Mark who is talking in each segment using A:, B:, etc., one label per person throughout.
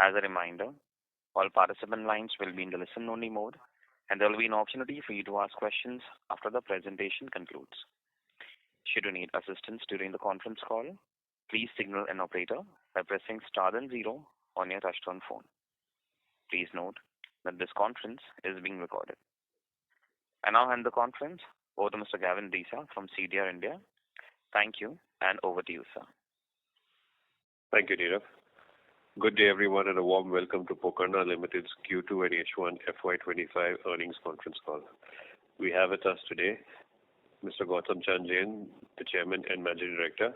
A: As a reminder, all participant lines will be in the listen-only mode, and there will be an opportunity for you to ask questions after the presentation concludes. Should you need assistance during the conference call, please signal an operator by pressing star then zero on your touchtone phone. Please note that this conference is being recorded. I now hand the conference over to Mr. Gavin Desa from CDR India. Thank you, and over to you, sir.
B: Thank you, Nirav. Good day, everyone, and a warm welcome to Pokarna Limited's Q2 and H1FY25 earnings conference call. We have with us today Mr. Gautam Chand Jain, the Chairman and Managing Director,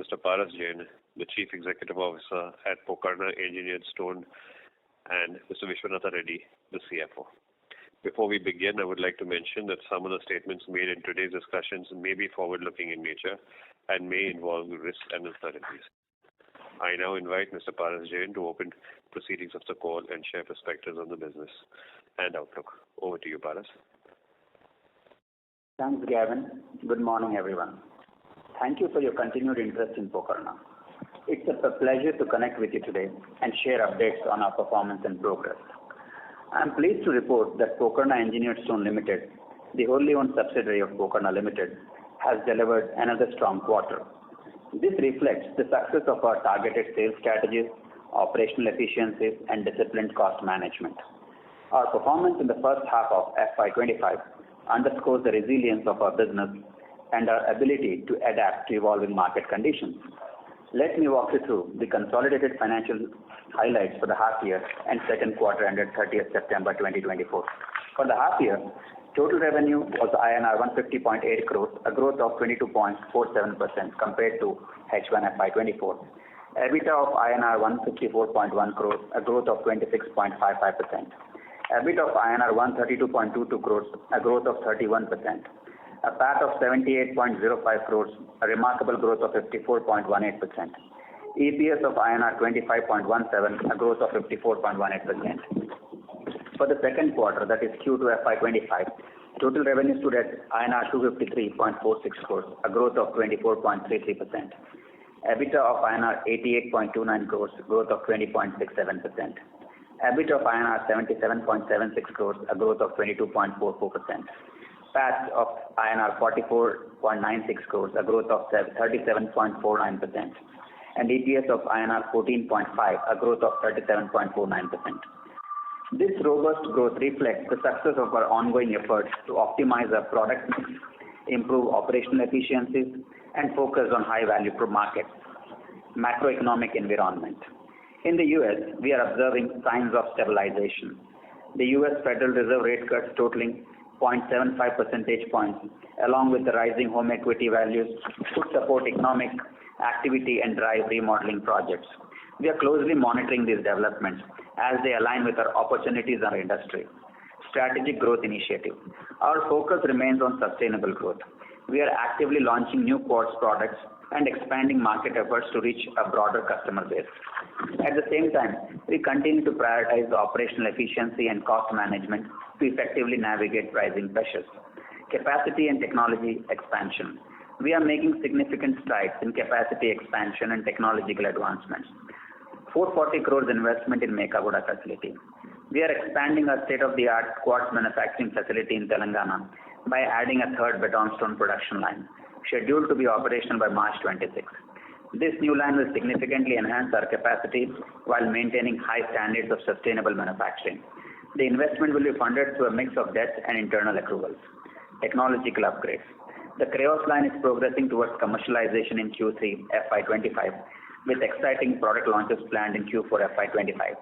B: Mr. Paras Jain, the Chief Executive Officer at Pokarna Engineered Stone, and Mr. Vishwanatha Reddy, the CFO. Before we begin, I would like to mention that some of the statements made in today's discussions may be forward-looking in nature and may involve risks and uncertainties. I now invite Mr. Paras Jain to open proceedings of the call and share perspectives on the business and outlook. Over to you, Paras.
C: Thanks, Gavin. Good morning, everyone. Thank you for your continued interest in Pokarna. It's a pleasure to connect with you today and share updates on our performance and progress. I'm pleased to report that Pokarna Engineered Stone Limited, the wholly owned subsidiary of Pokarna Limited, has delivered another strong quarter. This reflects the success of our targeted sales strategies, operational efficiencies, and disciplined cost management. Our performance in the first half of FY25 underscores the resilience of our business and our ability to adapt to evolving market conditions. Let me walk you through the consolidated financial highlights for the half year and second quarter ended 30th September 2024. For the half year, total revenue was INR 150.8 crores, a growth of 22.47% compared to H1 FY24. EBITDA of INR 154.1 crores, a growth of 26.55%. EBIT of INR 132.22 crores, a growth of 31%. A PAT of 78.05 crores, a remarkable growth of 54.18%. EPS of INR 25.17, a growth of 54.18%. For the second quarter, that is Q2 FY25, total revenue stood at INR 253.46 crores, a growth of 24.33%. EBITDA of INR 88.29 crores, growth of 20.67%. EBIT of INR 77.76 crores, a growth of 22.44%. PAT of INR 44.96 crores, a growth of 37.49%. And EPS of INR 14.5, a growth of 37.49%. This robust growth reflects the success of our ongoing efforts to optimize our product mix, improve operational efficiencies, and focus on high-value markets. Macroeconomic environment. In the U.S., we are observing signs of stabilization. The U.S. Federal Reserve rate cuts totaling 0.75 percentage points, along with the rising home equity values, could support economic activity and drive remodeling projects. We are closely monitoring these developments as they align with our opportunities in our industry. Strategic growth initiative. Our focus remains on sustainable growth. We are actively launching new quartz products and expanding market efforts to reach a broader customer base. At the same time, we continue to prioritize the operational efficiency and cost management to effectively navigate pricing pressures. Capacity and technology expansion. We are making significant strides in capacity expansion and technological advancements. 440 crores investment in Mekaguda facility. We are expanding our state-of-the-art quartz manufacturing facility in Telangana by adding a third beton stone production line, scheduled to be operational by March 26. This new line will significantly enhance our capacity while maintaining high standards of sustainable manufacturing. The investment will be funded through a mix of debt and internal accruals. Technological upgrades. The Creos line is progressing towards commercialization in Q3 FY25 with exciting product launches planned in Q4 FY25.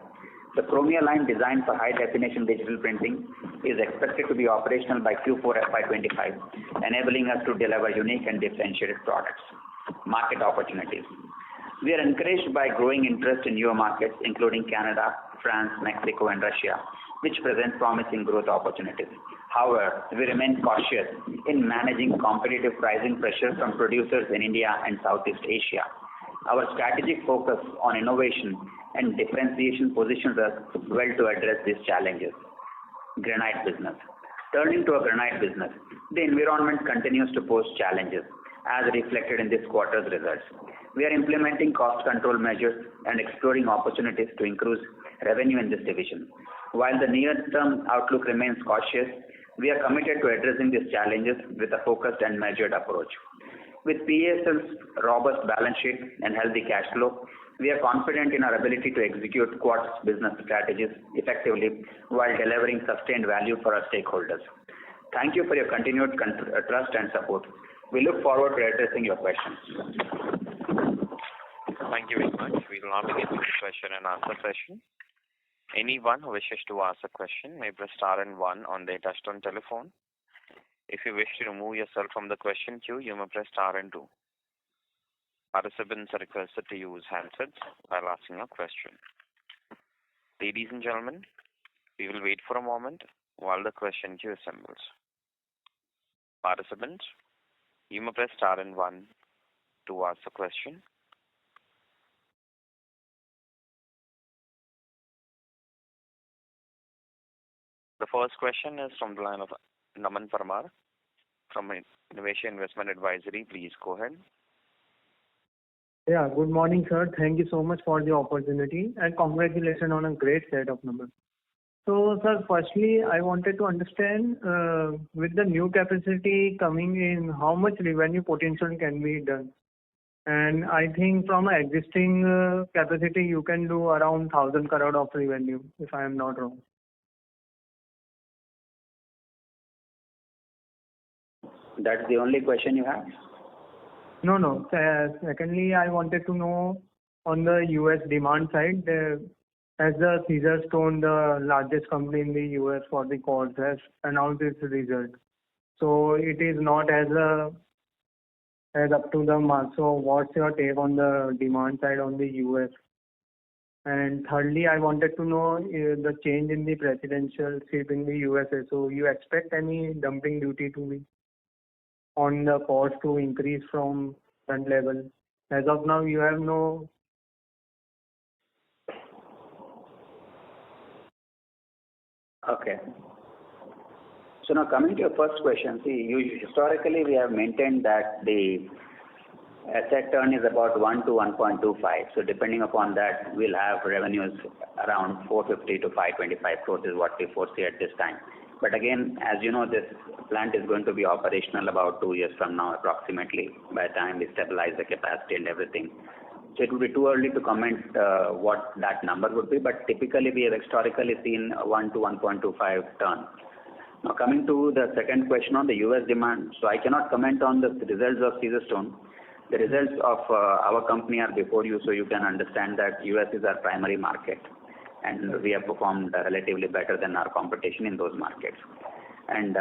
C: The Chromia line designed for high-definition digital printing is expected to be operational by Q4 FY25, enabling us to deliver unique and differentiated products. Market opportunities. We are encouraged by growing interest in newer markets, including Canada, France, Mexico, and Russia, which present promising growth opportunities. However, we remain cautious in managing competitive pricing pressure from producers in India and Southeast Asia. Our strategic focus on innovation and differentiation positions us well to address these challenges. Granite business. Turning to our granite business, the environment continues to pose challenges as reflected in this quarter's results. We are implementing cost control measures and exploring opportunities to increase revenue in this division. While the near-term outlook remains cautious, we are committed to addressing these challenges with a focused and measured approach. With PESL's robust balance sheet and healthy cash flow, we are confident in our ability to execute Quartz business strategies effectively while delivering sustained value for our stakeholders. Thank you for your continued trust and support. We look forward to addressing your questions.
A: Thank you very much. We will now begin with the question and answer session. Anyone who wishes to ask a question may press star and one on their touchtone telephone. If you wish to remove yourself from the question queue, you may press star and two. Participants are requested to use handsets while asking a question. Ladies and gentlemen, we will wait for a moment while the question queue assembles. Participants, you may press star and one to ask a question. The first question is from the line of Naman Parmar from Innovation Investment Advisory. Please go ahead.
D: Yeah, good morning, sir. Thank you so much for the opportunity and congratulations on a great set of numbers. So, sir, firstly, I wanted to understand with the new capacity coming in, how much revenue potential can be done? And I think from an existing capacity, you can do around 1,000 crore of revenue, if I am not wrong.
C: That's the only question you have?
D: No. Secondly, I wanted to know on the US demand side, as the Caesarstone, the largest company in the US for the quartz, has announced its result. So it is not as up to the mark. So what's your take on the demand side on the US? And thirdly, I wanted to know the change in the presidentialship in the USA. So you expect any dumping duty to be on the cost to increase from current level? As of now, you have no.
C: Okay. So now coming to your first question, historically we have maintained that the asset turn is about 1 to 1.25. So depending upon that, we'll have revenues around 450 to 525 crores is what we foresee at this time. But again, as you know, this plant is going to be operational about 2 years from now approximately, by the time we stabilize the capacity and everything. So it would be too early to comment what that number would be, but typically we have historically seen 1 to 1.25 ton. Now coming to the second question on the US demand, so I cannot comment on the results of Caesarstone. The results of our company are before you, so you can understand that US is our primary market, and we have performed relatively better than our competition in those markets. And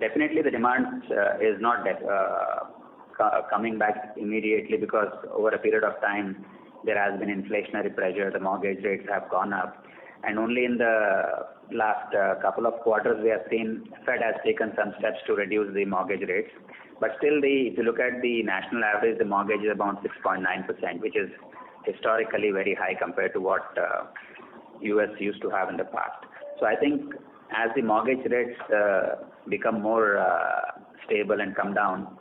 C: definitely the demand is not coming back immediately, because over a period of time there has been inflationary pressure, the mortgage rates have gone up, and only in the last couple of quarters we have seen Fed has taken some steps to reduce the mortgage rates. But still, if you look at the national average, the mortgage is about 6.9%, which is historically very high compared to what US used to have in the past. So I think as the mortgage rates become more stable and come down,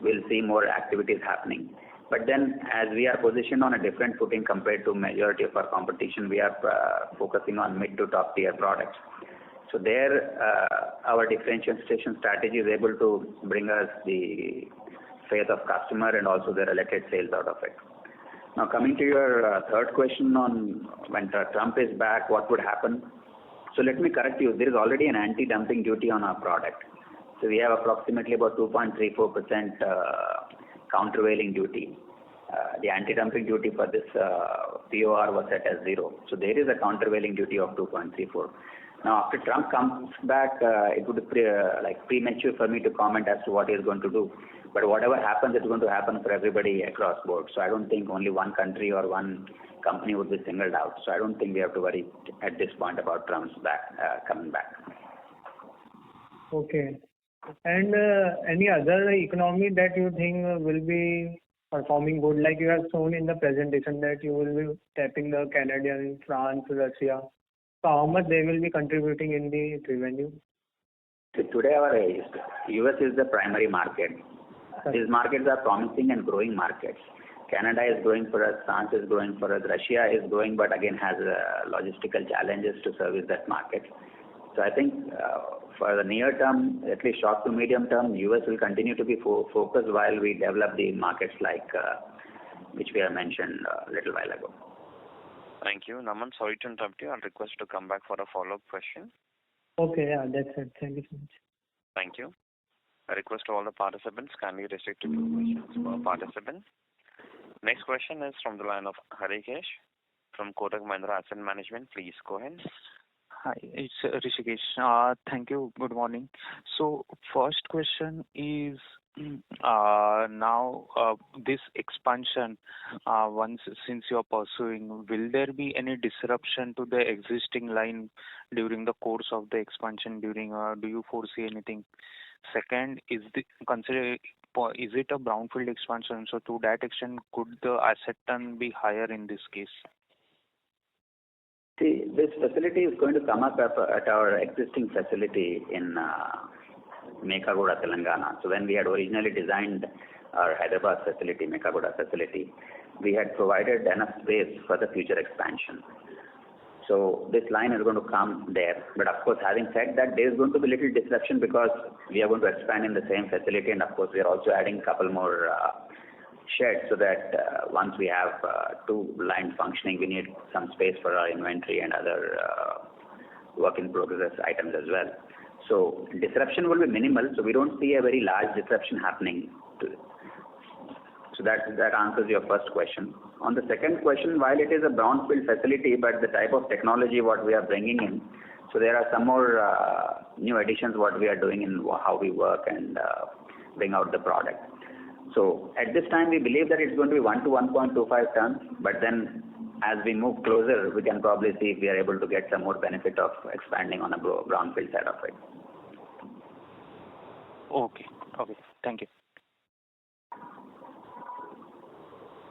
C: we'll see more activities happening. But then as we are positioned on a different footing compared to majority of our competition, we are focusing on mid to top tier products. So there our differentiation strategy is able to bring us the faith of customer and also the related sales out of it. Now coming to your third question on when Trump is back, what would happen? So let me correct you. There is already an anti-dumping duty on our product. So we have approximately about 2.34% countervailing duty. The anti-dumping duty for this POR was set as 0. So there is a countervailing duty of 2.34. Now after Trump comes back, it would be premature for me to comment as to what he is going to do. But whatever happens, it's going to happen for everybody across board. So I don't think only one country or one company would be singled out. So I don't think we have to worry at this point about Trump's coming back.
D: Okay. And any other economy that you think will be performing good, like you have shown in the presentation that you will be tapping the Canadian, France, Russia. So how much they will be contributing in the revenue?
C: Today our US is the primary market. These markets are promising and growing markets. Canada is growing for us, France is growing for us, Russia is growing, but again has logistical challenges to service that market. So I think for the near term, at least short to medium term, US will continue to be focused while we develop the markets like which we have mentioned a little while ago.
A: Thank you. Naman, sorry to interrupt you. I'll request you to come back for a follow-up question.
D: Okay, yeah, that's it. Thank you so much.
A: Thank you. I request all the participants kindly restrict to 2 questions per participant. Next question is from the line of Harikesh from Kotak Mahindra Asset Management. Please go ahead.
E: Hi, it's Rishikesh. Thank you. Good morning. So first question is now this expansion, since you're pursuing, will there be any disruption to the existing line during the course of the expansion? Do you foresee anything? Second, is it a brownfield expansion? So to that extent, could the asset turn be higher in this case?
C: See, this facility is going to come up at our existing facility in Mekaguda, Telangana. So when we had originally designed our Hyderabad facility, Mekaguda facility, we had provided enough space for the future expansion. So this line is going to come there. But of course, having said that, there is going to be little disruption because we are going to expand in the same facility, and of course, we are also adding a couple more sheds so that once we have 2 lines functioning, we need some space for our inventory and other work in progress items as well. So disruption will be minimal, so we don't see a very large disruption happening. So that answers your first question. On the second question, while it is a brownfield facility, but the type of technology what we are bringing in, so there are some more new additions what we are doing in how we work and bring out the product. So at this time, we believe that it's going to be 1 to 1.25 tons, but then as we move closer, we can probably see if we are able to get some more benefit of expanding on a brownfield side of it.
E: Okay. Thank you.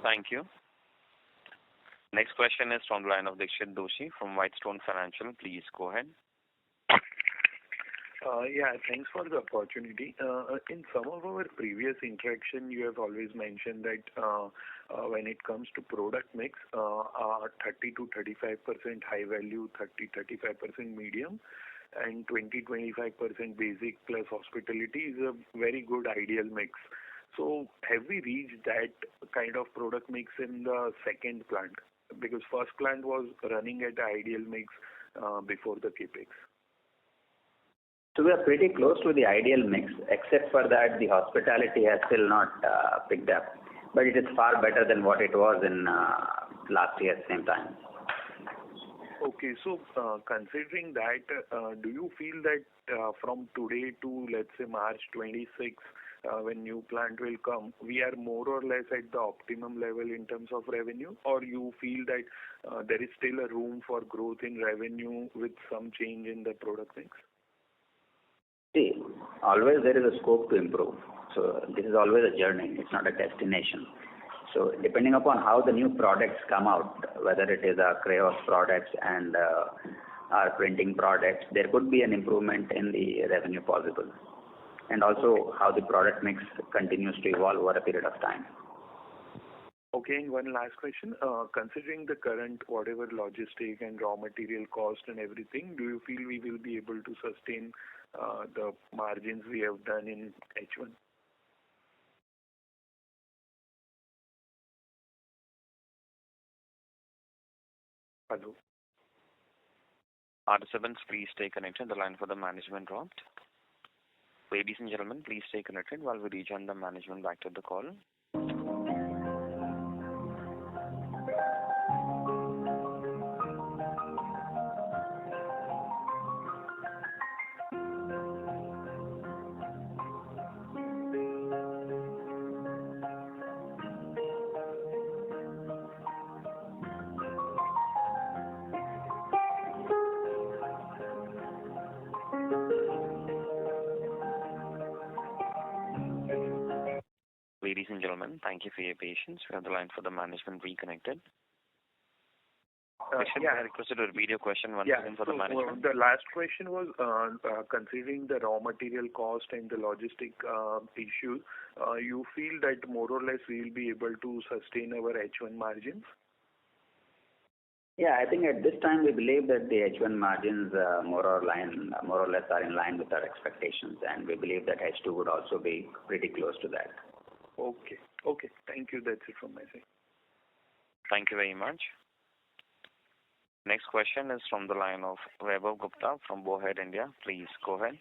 A: Thank you. Next question is from the line of Dixit Doshi from Whitestone Financial. Please go ahead.
F: Yeah, thanks for the opportunity. In some of our previous interaction, you have always mentioned that when it comes to product mix, 30 to 35% high value, 30-35% medium, and 20-25% basic plus hospitality is a very good ideal mix. So have we reached that kind of product mix in the second plant? Because first plant was running at the ideal mix before the capex.
C: So we are pretty close to the ideal mix, except for that the hospitality has still not picked up. But it is far better than what it was in last year same time.
F: Okay, so considering that, do you feel that from today to let's say March 26, when new plant will come, we are more or less at the optimum level in terms of revenue, or you feel that there is still a room for growth in revenue with some change in the product mix?
C: See, always there is a scope to improve. So this is always a journey. It's not a destination. So depending upon how the new products come out, whether it is our Crayos products and our printing products, there could be an improvement in the revenue possible. And also how the product mix continues to evolve over a period of time.
F: Okay, and one last question. Considering the current whatever logistic and raw material cost and everything, do you feel we will be able to sustain the margins we have done in H1? Hello?
A: Participants, please stay connected. The line for the management dropped. Ladies and gentlemen, please stay connected while we rejoin the management back to the call. Ladies and gentlemen, thank you for your patience. We have the line for the management reconnected. Question, I requested to repeat your question once again for the management.
F: The last question was considering the raw material cost and the logistic issues, you feel that more or less we will be able to sustain our H1 margins?
C: Yeah, I think at this time we believe that the H1 margins more or less are in line with our expectations, and we believe that H2 would also be pretty close to that.
F: Okay. Thank you. That's it from my side.
A: Thank you very much. Next question is from the line of Vaibhav Gupta from Bowhead India. Please go ahead.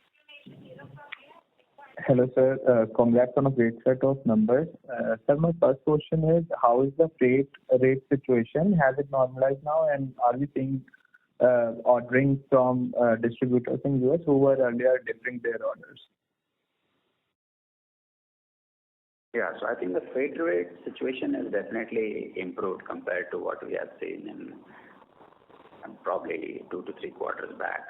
G: Hello, sir. Congrats on a great set of numbers. Sir, my first question is, how is the freight rate situation? Has it normalized now, and are we seeing ordering from distributors in US who were earlier deferring their orders?
C: Yeah, so I think the freight rate situation is definitely improved compared to what we have seen in probably 2 to 3 quarters back.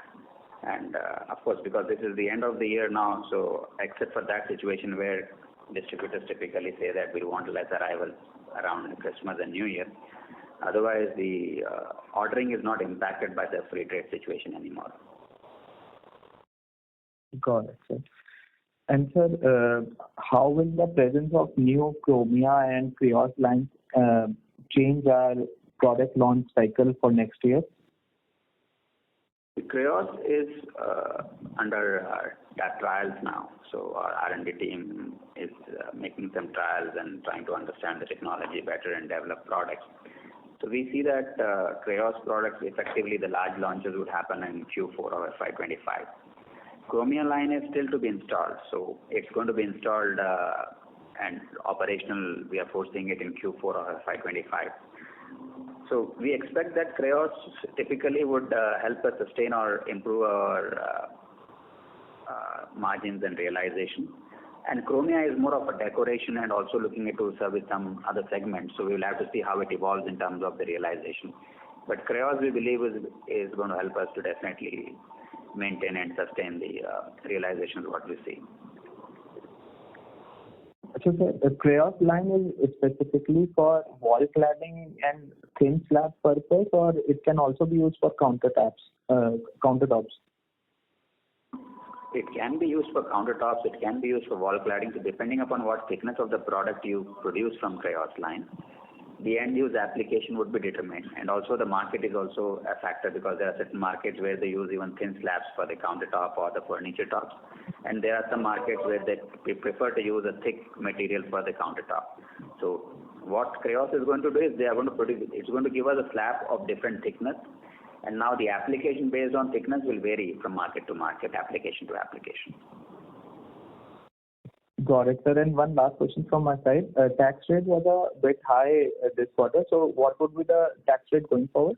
C: And of course, because this is the end of the year now, so except for that situation where distributors typically say that we want less arrivals around Christmas and New Year, otherwise the ordering is not impacted by the freight rate situation anymore.
G: Got it, sir. And sir, how will the presence of new Chromia and Creos lines change our product launch cycle for next year?
C: The Creos is under trials now, so our R&D team is making some trials and trying to understand the technology better and develop products. So we see that Creos products, effectively the large launches would happen in Q4 of FY25. Chromia line is still to be installed, so it's going to be installed and operational. We are foreseeing it in Q4 of FY25. So we expect that Creos typically would help us sustain or improve our margins and realization. And Chromia is more of a decoration and also looking into service some other segments. So we will have to see how it evolves in terms of the realization. But Creos, we believe, is going to help us to definitely maintain and sustain the realization of what we see.
G: So the Creos line is specifically for wall cladding and thin slab purpose, or it can also be used for countertops?
C: It can be used for countertops. It can be used for wall cladding. So depending upon what thickness of the product you produce from Creos line, the end use application would be determined. And also the market is also a factor, because there are certain markets where they use even thin slabs for the countertop or the furniture tops. And there are some markets where they prefer to use a thick material for the countertop. So what Creos is going to do is it's going to give us a slab of different thickness. And now the application based on thickness will vary from market to market, application to application.
G: Got it, sir. And one last question from my side. Tax rate was a bit high this quarter. So what would be the tax rate going forward?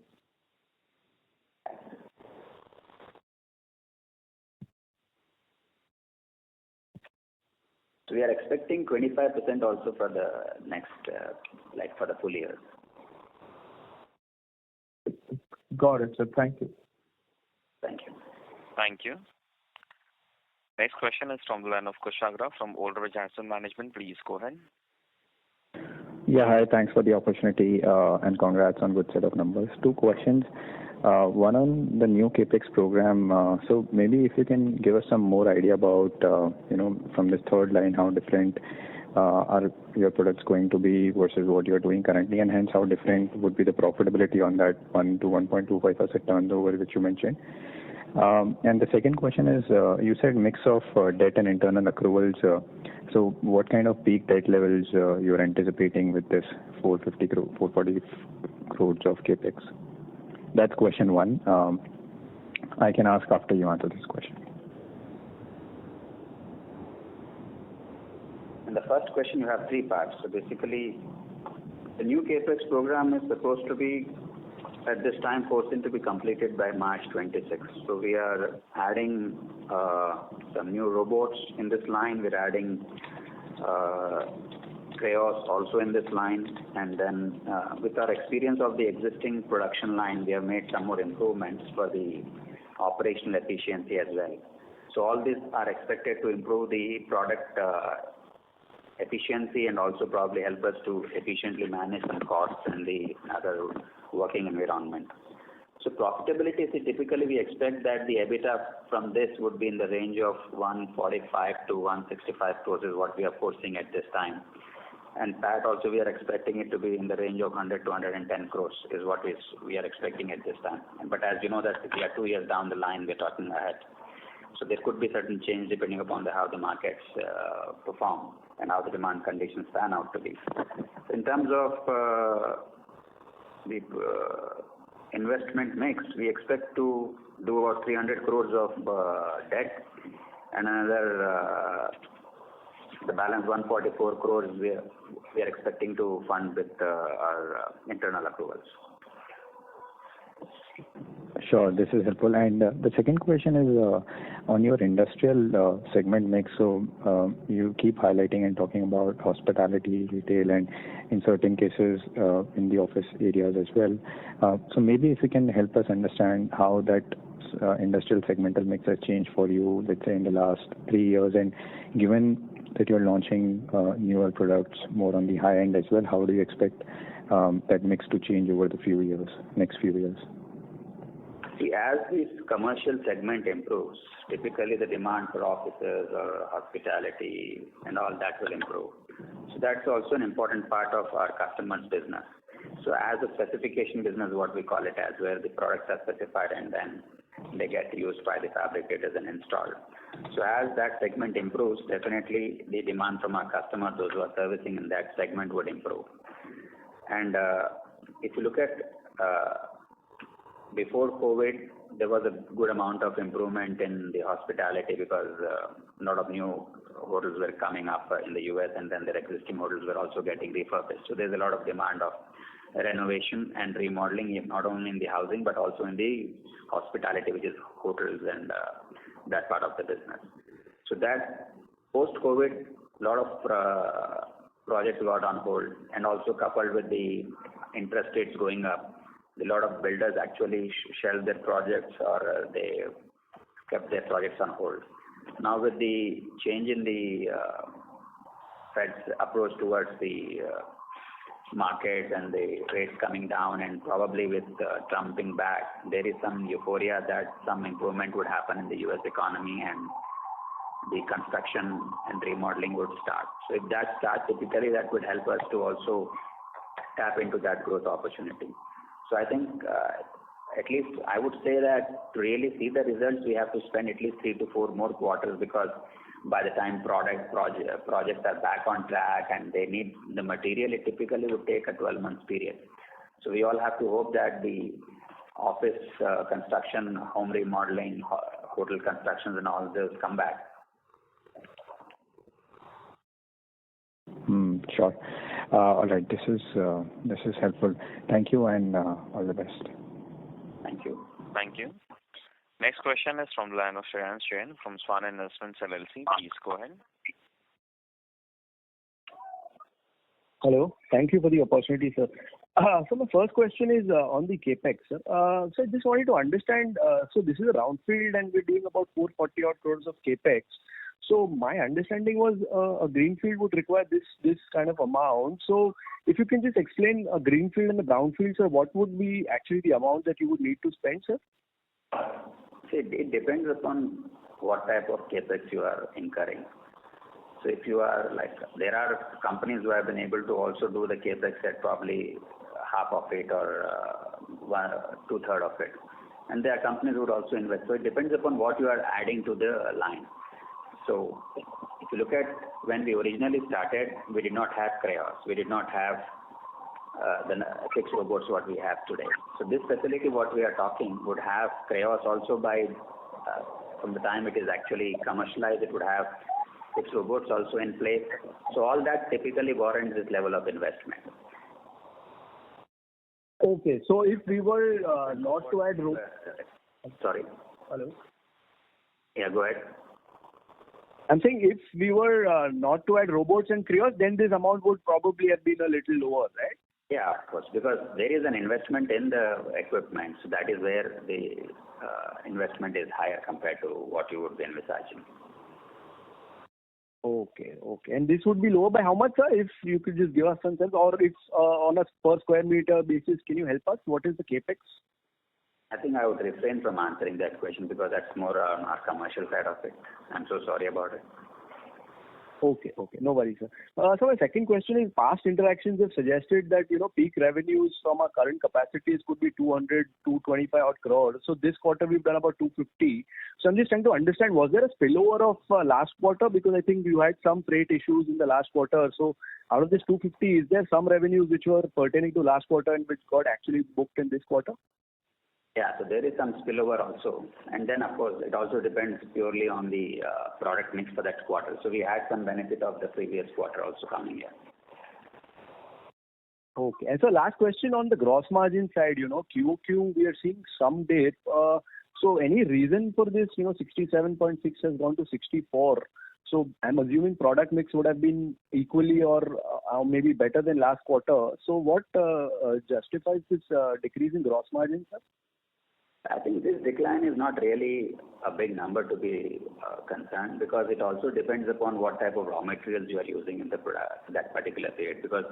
C: So we are expecting 25% also for the next, for the full year.
G: Got it, sir. Thank you.
C: Thank you.
A: Thank you. Next question is from the line of Kushagra from Old Bridge Asset Management. Please go ahead.
H: Yeah, hi. Thanks for the opportunity and congrats on good set of numbers. 2 questions. One on the new capex program. So maybe if you can give us some more idea about, from this third line, how different are your products going to be versus what you're doing currently, and hence how different would be the profitability on that 1 to 1.25% turnover which you mentioned. And the second question is, you said mix of debt and internal accruals. So what kind of peak debt levels you're anticipating with this 440 crores of capex? That's question 1. I can ask after you answer this question.
C: In the first question, you have 3 parts. So basically, the new capex program is supposed to be at this time foreseen to be completed by March 26. So we are adding some new robots in this line. We're adding Creos also in this line. And then with our experience of the existing production line, we have made some more improvements for the operational efficiency as well. So all these are expected to improve the product efficiency and also probably help us to efficiently manage some costs and the other working environment. So profitability, see, typically we expect that the EBITDA from this would be in the range of 145 to 165 crores is what we are foreseeing at this time. And PAT also we are expecting it to be in the range of 100 to 110 crores is what we are expecting at this time. But as you know that we are 2 years down the line, we're talking ahead. So there could be certain change depending upon how the markets perform and how the demand conditions pan out to be. In terms of the investment mix, we expect to do about 300 crores of debt and another the balance 144 crores we are expecting to fund with our internal accruals.
H: Sure, this is helpful. And the second question is on your industrial segment mix. So you keep highlighting and talking about hospitality, retail, and in certain cases in the office areas as well. So maybe if you can help us understand how that industrial segmental mix has changed for you, let's say in the last 3 years, and given that you're launching newer products more on the high end as well, how do you expect that mix to change over the next few years?
C: See, as this commercial segment improves, typically the demand for offices or hospitality and all that will improve. So that's also an important part of our customers' business. So as a specification business, what we call it as, where the products are specified and then they get used by the fabricators and installed. So as that segment improves, definitely the demand from our customers, those who are servicing in that segment, would improve. And if you look at before COVID, there was a good amount of improvement in the hospitality because a lot of new hotels were coming up in the US, and then their existing hotels were also getting refurbished. So there's a lot of demand of renovation and remodeling, not only in the housing but also in the hospitality, which is hotels and that part of the business. So that post-COVID, a lot of projects got on hold, and also coupled with the interest rates going up, a lot of builders actually shelved their projects or they kept their projects on hold. Now with the change in the Fed's approach towards the market and the rates coming down, and probably with Trump being back, there is some euphoria that some improvement would happen in the US economy and the construction and remodeling would start. So if that starts, typically that would help us to also tap into that growth opportunity. So I think at least I would say that to really see the results, we have to spend at least 3 to 4 more quarters, because by the time projects are back on track and they need the material, it typically would take a 12-month period. So we all have to hope that the office construction, home remodeling, hotel constructions and all those come back.
H: Sure. All right. This is helpful. Thank you, and all the best.
C: Thank you.
A: Thank you. Next question is from the line of Shreyans Jain from Swan Investments LLC. Please go ahead.
I: Hello. Thank you for the opportunity, sir. So my first question is on the capex, sir. So I just wanted to understand. So this is a brownfield, and we're doing about 440 odd crores of capex. So my understanding was a greenfield would require this kind of amount. So if you can just explain a greenfield and a brownfield, sir, what would be actually the amount that you would need to spend, sir?
C: See, it depends upon what type of capex you are incurring. So if you are there are companies who have been able to also do the capex at probably half of it or 2/3 of it. And there are companies who would also invest. So it depends upon what you are adding to the line. So if you look at when we originally started, we did not have crayons. We did not have the 6 robots what we have today. So this facility what we are talking would have crayons also by from the time it is actually commercialized, it would have 6 robots also in place. So all that typically warrants this level of investment.
I: Okay. So if we were not to add
C: Sorry.
I: Hello?
C: Yeah, go ahead.
I: I'm saying if we were not to add robots and crayons, then this amount would probably have been a little lower, right?
C: Yeah, of course, because there is an investment in the equipment. So that is where the investment is higher compared to what you would be envisaging.
I: Okay. And this would be lower by how much, sir? If you could just give us some sense, or it's on a per square meter basis, can you help us? What is the capex?
C: I think I would refrain from answering that question because that's more on our commercial side of it. I'm so sorry about it.
I: Okay. No worries, sir. So my second question is, past interactions have suggested that, peak revenues from our current capacities could be 225 odd crores. So this quarter we've done about 250. So I'm just trying to understand, was there a spillover of last quarter? Because I think you had some freight issues in the last quarter. So out of this 250, is there some revenues which were pertaining to last quarter and which got actually booked in this quarter?
C: Yeah, so there is some spillover also. And then, of course, it also depends purely on the product mix for that quarter. So we had some benefit of the previous quarter also coming here.
I: Okay. And so last question on the gross margin side, QOQ, we are seeing some dip. So any reason for this, 67.6 has gone to 64. So I'm assuming product mix would have been equally or maybe better than last quarter. So what justifies this decrease in gross margin, sir?
C: I think this decline is not really a big number to be concerned, because it also depends upon what type of raw materials you are using in the product that particular period. Because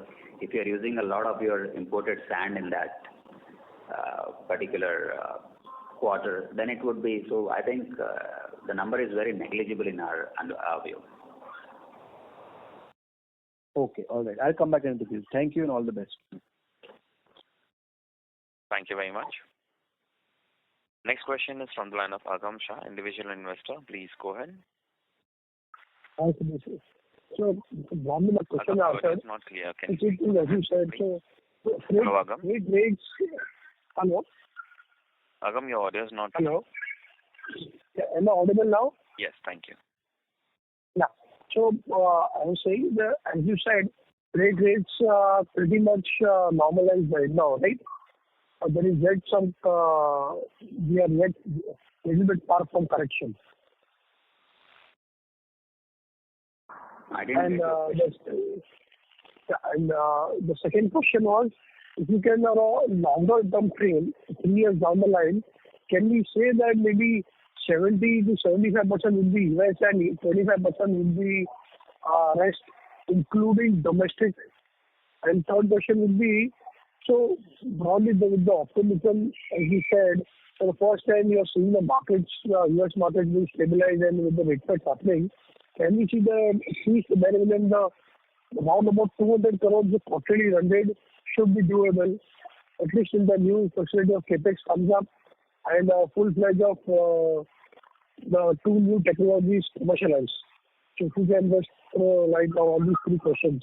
C: if you are using a lot of your imported sand in that particular quarter, then it would be. So I think the number is very negligible in our view.
I: Okay, all right. I'll come back into this. Thank you and all the best.
A: Thank you very much. Next question is from the line of Agam Shah, individual investor. Please go ahead.
J: Hi, sir. So, one minute question
A: answered. It's not clear. Can
J: you speak, as you said, so
A: hello, Agam.
J: Freight rates. Hello.
A: Agam, your audio is not clear.
J: Hello. Yeah, am I audible now?
A: Yes, thank you.
J: Yeah. So, I was saying that, as you said, freight rates are pretty much normalized right now, right? There is yet some, we are yet a little bit far from correction.
C: I didn't
J: and the second question was, if you can, longer term frame, 3 years down the line, can we say that maybe 70 to 75% will be US and 25% will be rest, including domestic? And third question would be, so broadly with the optimism, as you said, for the first time you are seeing the markets, US market will stabilize, and with the rate cuts happening, can we see at least better than the around about 200 crores of quarterly run rate should be doable, at least in the new facility of CapEx comes up and full-fledged of the 2 new technologies commercialized. So if you can just throw light on all these 3 questions,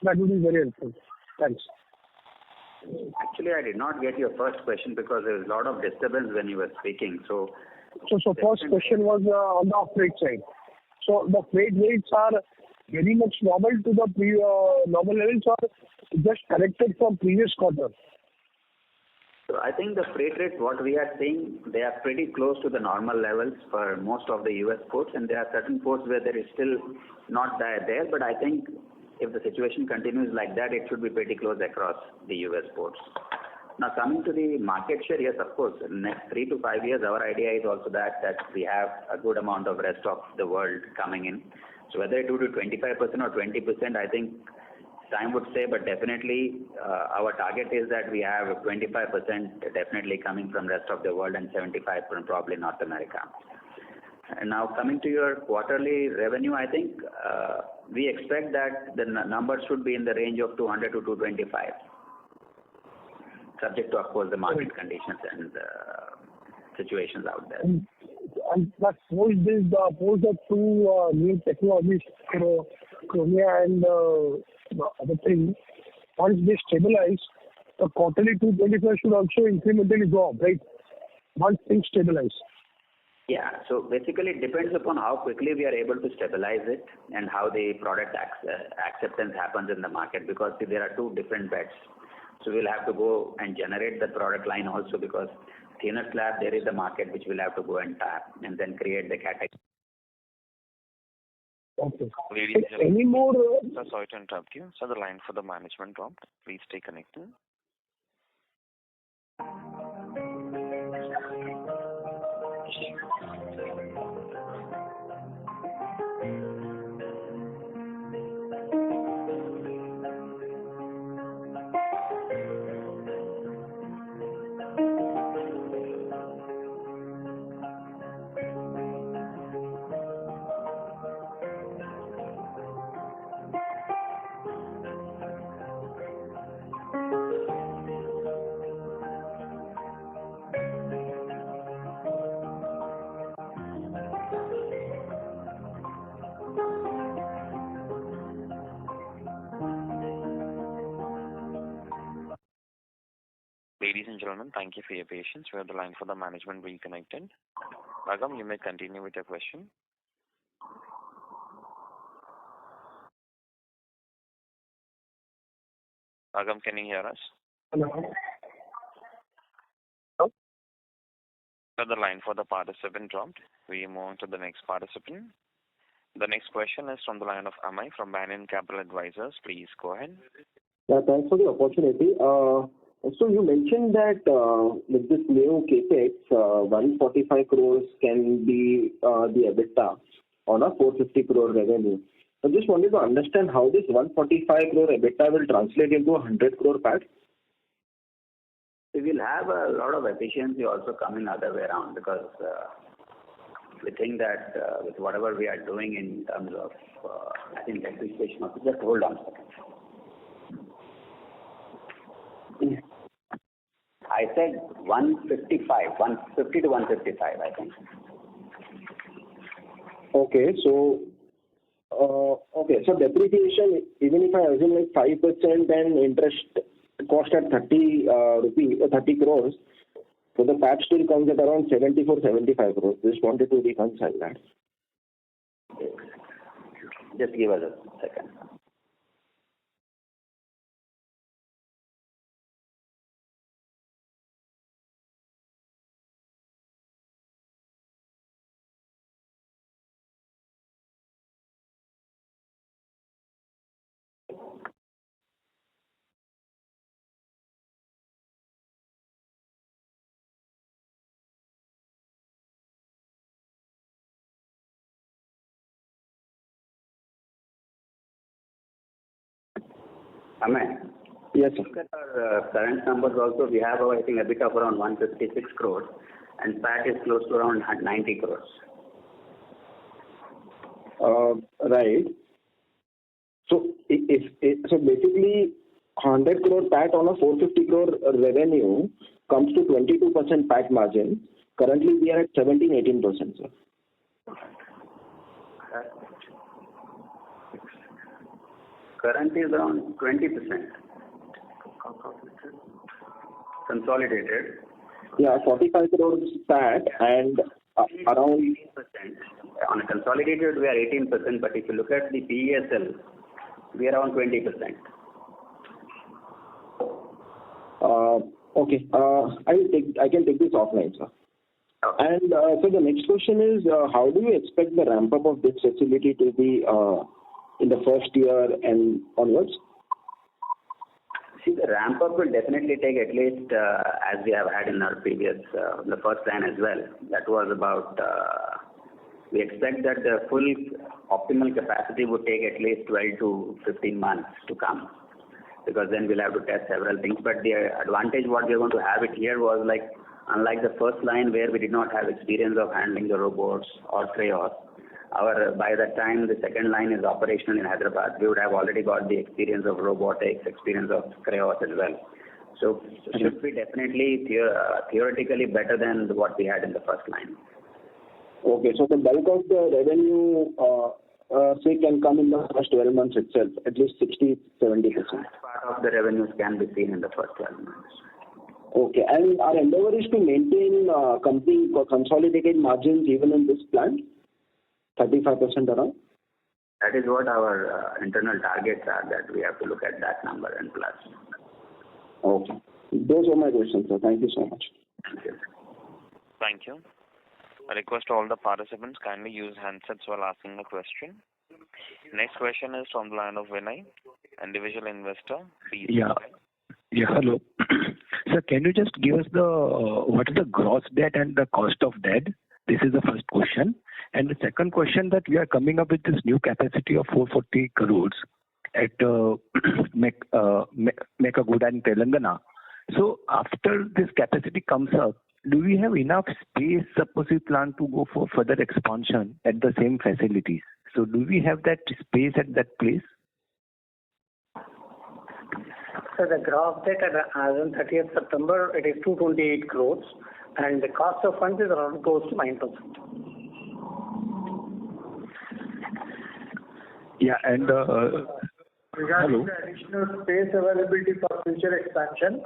J: that would be very helpful. Thanks.
C: Actually, I did not get your first question because there was a lot of disturbance when you were speaking. So
J: first question was on the freight side. So the freight rates are very much normal to the normal levels, or just corrected from previous quarter?
C: So I think the freight rates, what we are seeing, they are pretty close to the normal levels for most of the US ports, and there are certain ports where there is still not there. But I think if the situation continues like that, it should be pretty close across the US ports. Now coming to the market share, yes, of course, in the next 3 to 5 years, our idea is also that we have a good amount of rest of the world coming in. So whether it will do 25% or 20%, I think time would say, but definitely our target is that we have 25% definitely coming from rest of the world and 75% from probably North America. And now coming to your quarterly revenue, I think we expect that the numbers should be in the range of 200 to 225, subject to, of course, the market conditions and situations out there.
J: And that post the 2 new technologies, Chronia and the other thing, once they stabilize, the quarterly 225 should also incrementally go up, right? Once things stabilize.
C: Yeah, so basically it depends upon how quickly we are able to stabilize it and how the product acceptance happens in the market, because there are 2 different bets. So we'll have to go and generate the product line also, because thinner slab, there is a market which we'll have to go and tap and then create the category.
J: Okay.
A: Ladies and gentlemen,
J: any more?
A: Sir, sorry to interrupt you. So the line for the management dropped. Please stay connected. Ladies and gentlemen, thank you for your patience. We have the line for the management reconnected. Ragam, you may continue with your question. Ragam, can you hear us?
J: Hello.
A: So the line for the participant dropped. We move on to the next participant. The next question is from the line of Amay from Banyan Capital Advisors. Please go ahead.
K: Yeah, thanks for the opportunity. So you mentioned that with this new capex, 145 crores can be the EBITDA on a 450 crore revenue. I just wanted to understand how this 145 crore EBITDA will translate into a 100 crore PAT.
C: We will have a lot of efficiency also coming other way around, because we think that with whatever we are doing in terms of, I think depreciation of, just hold on a second. I said 150 to 155, I think.
K: Okay, so depreciation, even if I assume like 5% and interest cost at 30 crores, so the PAT still comes at around 74-75 crores. Just wanted to reconcile that.
C: Just give us a second. Amen.
K: Yes, sir.
C: Look at our current numbers also. We have, I think, a bit of around 156 crores, and PAT is close to around 90 crores.
K: Right. So so basically 100 crore PAT on a 450 crore revenue comes to 22% PAT margin. Currently we are at 17-18%, sir.
C: Currently is around 20%. Consolidated.
K: Yeah, 45 crores PAT and around
C: 18%. On a consolidated, we are 18%, but if you look at the PESL, we are around 20%.
K: Okay. I can take this offline, sir.
C: Okay.
K: And so the next question is, how do you expect the ramp up of this facility to be in the first year and onwards?
C: See, the ramp up will definitely take at least as we have had in our previous, the first line as well. That was about, we expect that the full optimal capacity would take at least 12 to 15 months to come, because then we'll have to test several things. But the advantage what we are going to have it here was like, unlike the first line where we did not have experience of handling the robots or crayons, by the time the second line is operational in Hyderabad, we would have already got the experience of robotics, experience of crayons as well. So it should be definitely theoretically better than what we had in the first line.
K: Okay, so the bulk of the revenue say can come in the first 12 months itself, at least 60-70%.
C: Part of the revenues can be seen in the first 12 months.
K: Okay, and our endeavor is to maintain company consolidated margins even in this plant, 35% around.
C: That is what our internal targets are, that we have to look at that number and plus.
K: Okay. Those are my questions, sir. Thank you so much.
C: Thank you.
A: Thank you. I request all the participants kindly use handsets while asking the question. Next question is from the line of Vinay, individual investor. Please go ahead.
L: Yeah, hello. Sir, can you just give us what is the gross debt and the cost of debt? This is the first question. And the second question, that we are coming up with this new capacity of 440 crores at Mekaguda in Telangana. So after this capacity comes up, do we have enough space, suppose we plan to go for further expansion at the same facilities? So do we have that space at that place?
J: So the gross debt as on 30th September, it is 228 crores, and the cost of funds is around close to 9%.
L: Yeah, and
D: regarding
L: hello.
D: the additional space availability for future expansion,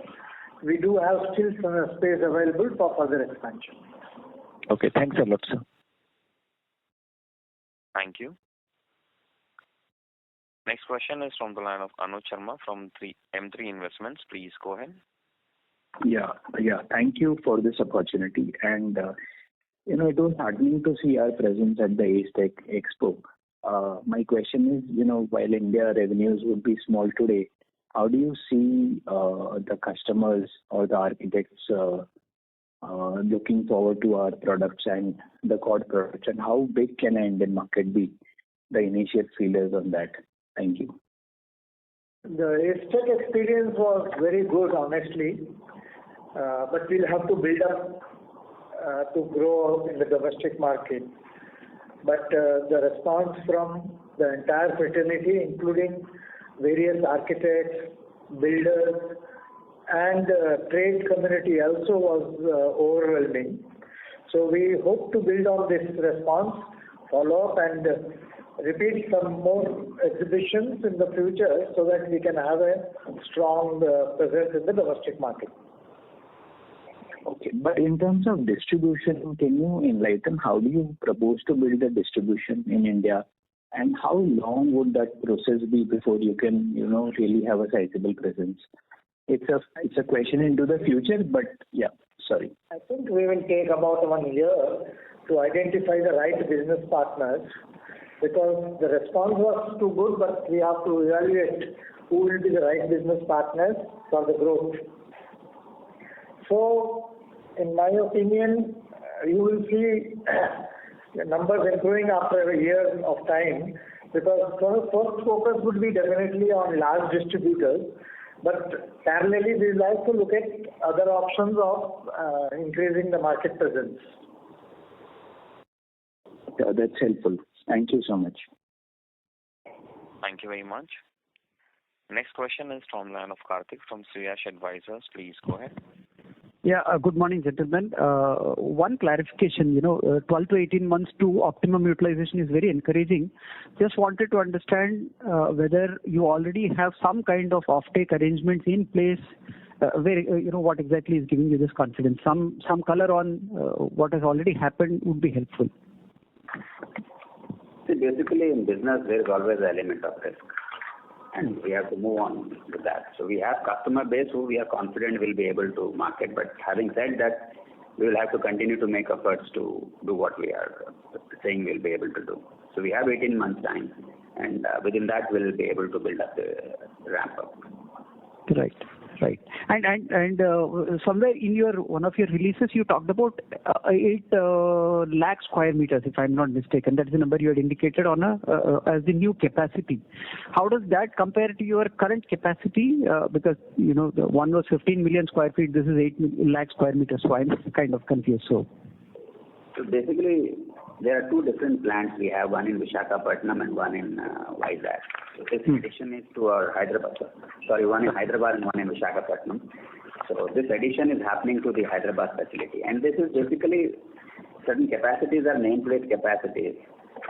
M: we do have still some space available for further expansion.
L: Okay, thanks a lot, sir.
A: Thank you. Next question is from the line of Anuj Sharma from M3 Investments. Please go ahead.
N: Yeah. Thank you for this opportunity. And it was heartening to see our presence at the Ace Tech Expo. My question is, while India revenues would be small today, how do you see the customers or the architects looking forward to our products and the core products, and how big can an Indian market be? The initial feelers on that. Thank you.
M: The Ace Tech experience was very good, honestly, but we'll have to build up to grow in the domestic market. But the response from the entire fraternity, including various architects, builders, and trade community also was overwhelming. So we hope to build on this response, follow up, and repeat some more exhibitions in the future so that we can have a strong presence in the domestic market.
N: Okay, but in terms of distribution, can you enlighten how do you propose to build a distribution in India, and how long would that process be before you can, really have a sizable presence? It's a question into the future, but yeah, sorry.
M: I think we will take about 1 year to identify the right business partners, because the response was too good, but we have to evaluate who will be the right business partners for the growth. So, in my opinion, you will see the numbers improving after a year of time, because first focus would be definitely on large distributors, but parallelly we will also look at other options of increasing the market presence.
N: Yeah, that's helpful. Thank you so much.
A: Thank you very much. Next question is from the line of Karthik from Suyash Advisors. Please go ahead.
O: Yeah, good morning, gentlemen. One clarification, 12 to 18 months to optimum utilization is very encouraging. Just wanted to understand whether you already have some kind of offtake arrangements in place, where, what exactly is giving you this confidence. Some color on what has already happened would be helpful.
C: See, basically in business there is always an element of risk, and we have to move on with that. So we have customer base who we are confident will be able to market, but having said that, we will have to continue to make efforts to do what we are saying we'll be able to do. So we have 18 months time, and within that we'll be able to build up the ramp up.
O: Right. And somewhere in one of your releases, you talked about 8 lakh square meters, if I'm not mistaken. That's the number you had indicated on as the new capacity. How does that compare to your current capacity? Because the one was 15 million square feet. This is 8 lakh square meters. So I'm kind of confused. So
C: basically, there are 2 different plants. We have one in Visakhapatnam and one in Vizag. So this addition is to our one in Hyderabad and one in Visakhapatnam. So this addition is happening to the Hyderabad facility. And this is basically, certain capacities are nameplate capacities.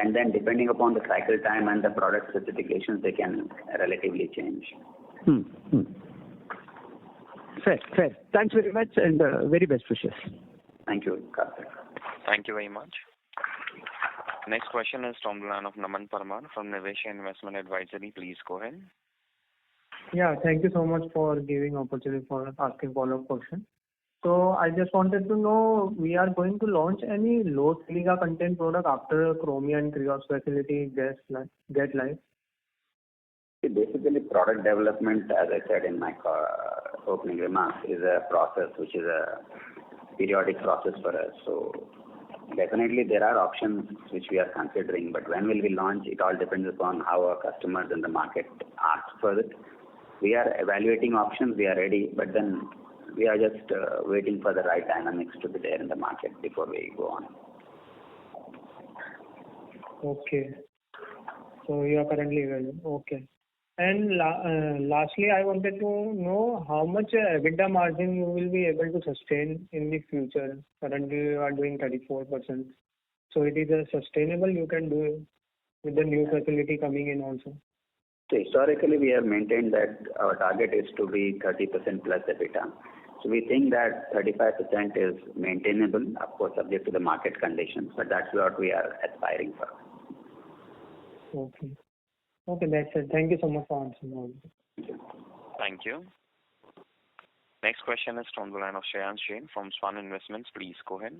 C: And then depending upon the cycle time and the product specifications, they can relatively change.
O: Fair. Thanks very much, and very best wishes.
C: Thank you, Karthik.
A: Thank you very much. Next question is from the line of Naman Parmar from Nivesh Investment Advisory. Please go ahead.
D: Yeah, thank you so much for giving opportunity for asking follow-up question. So I just wanted to know, we are going to launch any low silica content product after Chromia and Krios facility get live?
C: Basically, product development, as I said in my opening remarks, is a process which is a periodic process for us. So definitely there are options which we are considering, but when will we launch, it all depends upon how our customers in the market ask for it. We are evaluating options, we are ready, but then we are just waiting for the right dynamics to be there in the market before we go on.
D: Okay. So you are currently evaluating. Okay. And lastly, I wanted to know how much EBITDA margin you will be able to sustain in the future. Currently, you are doing 34%. So it is sustainable you can do it with the new facility coming in also.
C: So historically, we have maintained that our target is to be 30% plus EBITDA. So we think that 35% is maintainable, of course, subject to the market conditions, but that's what we are aspiring for.
D: Okay. Okay, that's it. Thank you so much for answering all.
A: Thank you. Next question is from the line of Shreyansh Jain from Swan Investments. Please go ahead.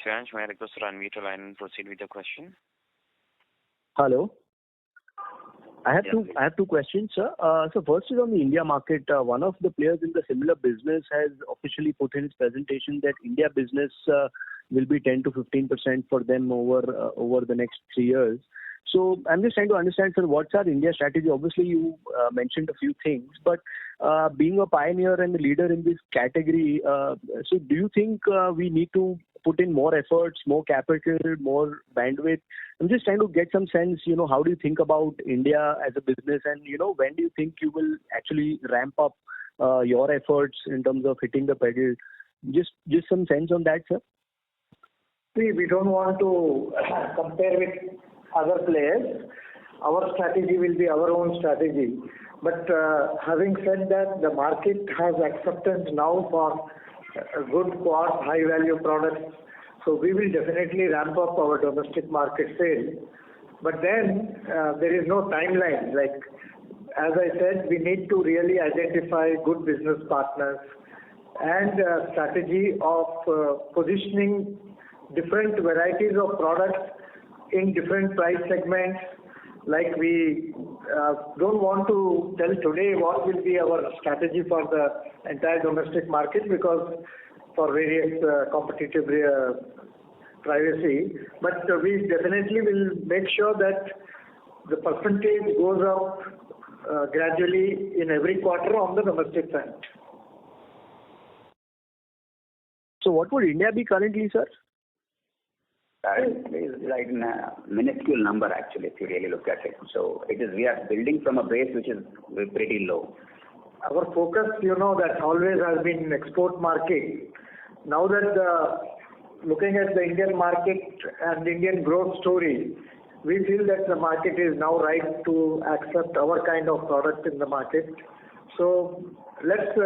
A: Shreyansh, may I request to unmute your line and proceed with your question?
I: Hello. I have two questions, sir. So first is on the India market. One of the players in the similar business has officially put in its presentation that India business will be 10 to 15% for them over the next 3 years. So I'm just trying to understand, sir, what's our India strategy? Obviously, you mentioned a few things, but being a pioneer and a leader in this category, so do you think we need to put in more efforts, more capital, more bandwidth? I'm just trying to get some sense, how do you think about India as a business, and, when do you think you will actually ramp up your efforts in terms of hitting the pedal? Just some sense on that, sir.
M: See, we don't want to compare with other players. Our strategy will be our own strategy. But having said that, the market has acceptance now for good quality, high-value products. So we will definitely ramp up our domestic market sale. But then there is no timeline. Like, as I said, we need to really identify good business partners and a strategy of positioning different varieties of products in different price segments. Like, we don't want to tell today what will be our strategy for the entire domestic market, because for various competitive privacy. But we definitely will make sure that the percentage goes up gradually in every quarter on the domestic front.
I: So what would India be currently, sir?
C: Currently is like a minuscule number, actually, if you really look at it. So we are building from a base which is pretty low.
M: Our focus, that always has been export market. Now that looking at the Indian market and Indian growth story, we feel that the market is now right to accept our kind of product in the market. So let's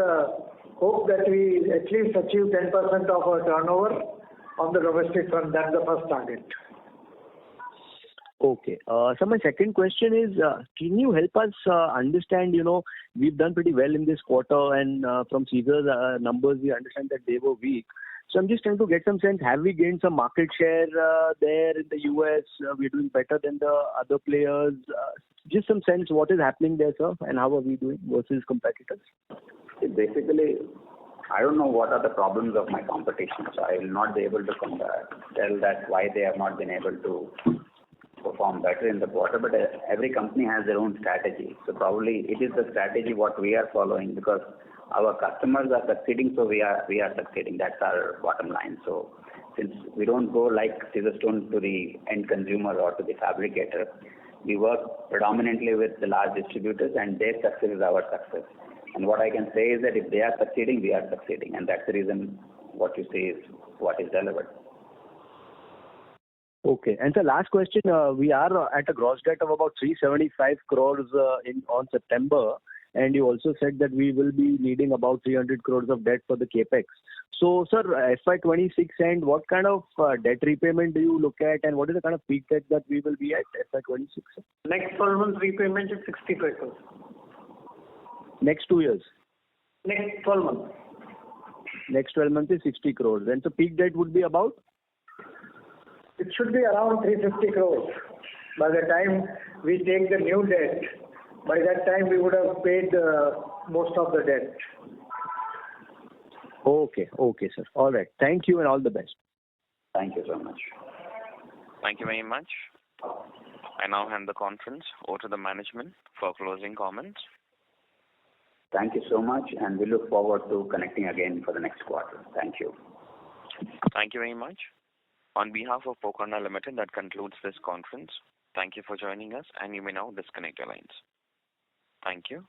M: hope that we at least achieve 10% of our turnover on the domestic front. That's the first target.
I: Okay. So my second question is, can you help us understand, we've done pretty well in this quarter, and from Caesar's numbers, we understand that they were weak. So I'm just trying to get some sense, have we gained some market share there in the US? We're doing better than the other players. Just some sense, what is happening there, sir, and how are we doing versus competitors?
C: Basically, I don't know what are the problems of my competition, so I will not be able to tell that why they have not been able to perform better in the quarter. But every company has their own strategy. So probably it is the strategy what we are following, because our customers are succeeding, so we are succeeding. That's our bottom line. So since we don't go like Caesarstone to the end consumer or to the fabricator, we work predominantly with the large distributors, and their success is our success. And what I can say is that if they are succeeding, we are succeeding. And that's the reason what you say is what is delivered.
I: Okay. And the last question, we are at a gross debt of about 375 crores on September. And you also said that we will be needing about 300 crores of debt for the capex. So, sir, FY26 and what kind of debt repayment do you look at, and what is the kind of peak debt that we will be at FY26?
M: Next 12 months repayment is 65 crores.
I: Next 2 years?
M: Next 12 months.
I: Next 12 months is 60 crores. And so peak debt would be about?
M: It should be around 350 crores. By the time we take the new debt, by that time we would have paid most of the debt.
I: Okay, sir. All right. Thank you and all the best.
C: Thank you so much.
A: Thank you very much. I now hand the conference over to the management for closing comments.
C: Thank you so much, and we look forward to connecting again for the next quarter. Thank you.
A: Thank you very much. On behalf of Pokarna Limited, that concludes this conference. Thank you for joining us, and you may now disconnect your lines. Thank you.